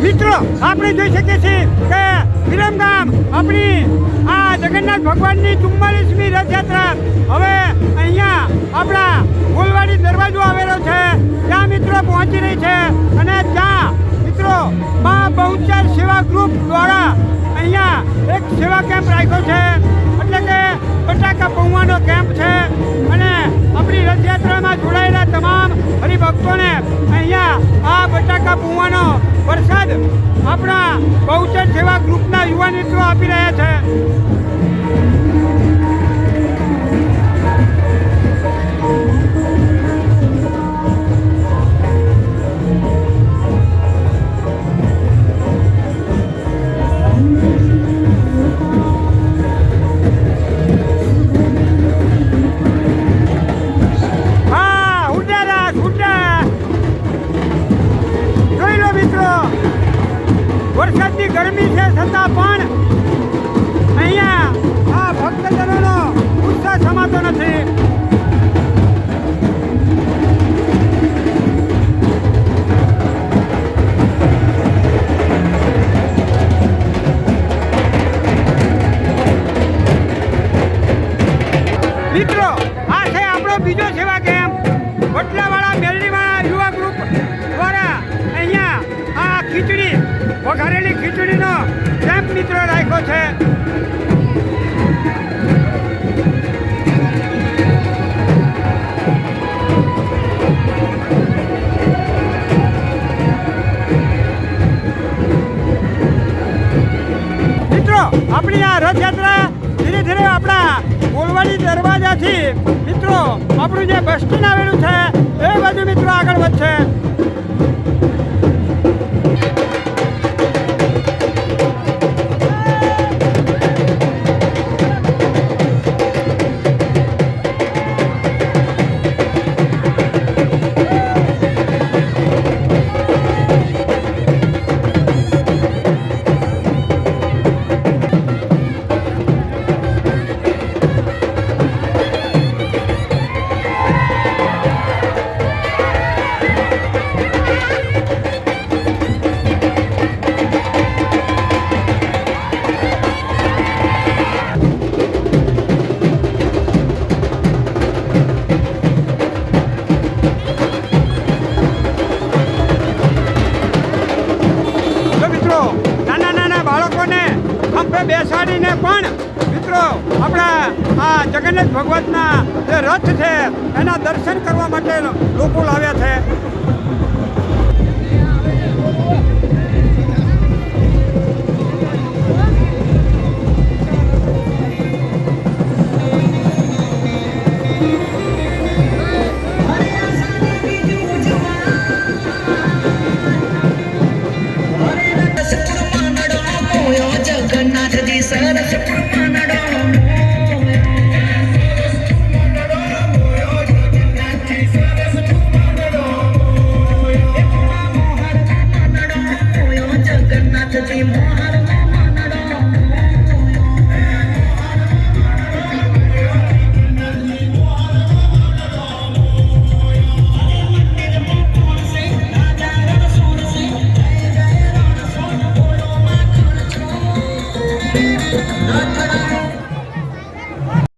મિત્રો આપણે જોઈ શકીએ છીએ કે વિરમગામ આપણી આ જગન્નાથ ભગવાનની 44મી રથયાત્રા હવે અહીંયા આપણા ગોલવાડી દરવાજો આવેલો છે ત્યાં મિત્રો પહોંચી રહી છે અને ત્યાં મિત્રો મા બહુચર સેવા ગ્રુપ દ્વારા અહીંયા એક સેવા કેમ્પ રાખ્યો છે એટલે કે બટાકા પૌવાનો કેમ્પ છે અને આપણી રથયાત્રામાં જોડાયેલા તમામ હરિભક્તોને અહીંયા આ બટાકા પૌવાનો પ્રસાદ આપણા બહુચર સેવા ગ્રુપના યુવા મિત્રો આપી રહ્યા છે. વરસાદની ગરમી છે છતાં પણ અહીંયા આ ભક્તજનોનો ઉત્સાહ સમાતો નથી. મિત્રો આ છે આપણો બીજો સેવા કેમ્પ વટલાવાળા મેલડીવાળા યુવા ગ્રુપ દ્વારા અહીંયા આ ખીચડી વઘારેલી ખીચડીનો કેમ્પ મિત્રો રાખ્યો છે. મિત્રો આપણી આ રથયાત્રા ધીરે ધીરે આપણા ગોલવાડી દરવાજાથી મિત્રો આપણું જે બસ સ્ટેન્ડ આવેલું છે એ બાજુ મિત્રો આગળ વધશે. બેસાડીને પણ મિત્રો આપણા આ જગન્નાથ ભગવાનના જે રથ છે એના દર્શન કરવા માટે લોકો લાવ્યા છે.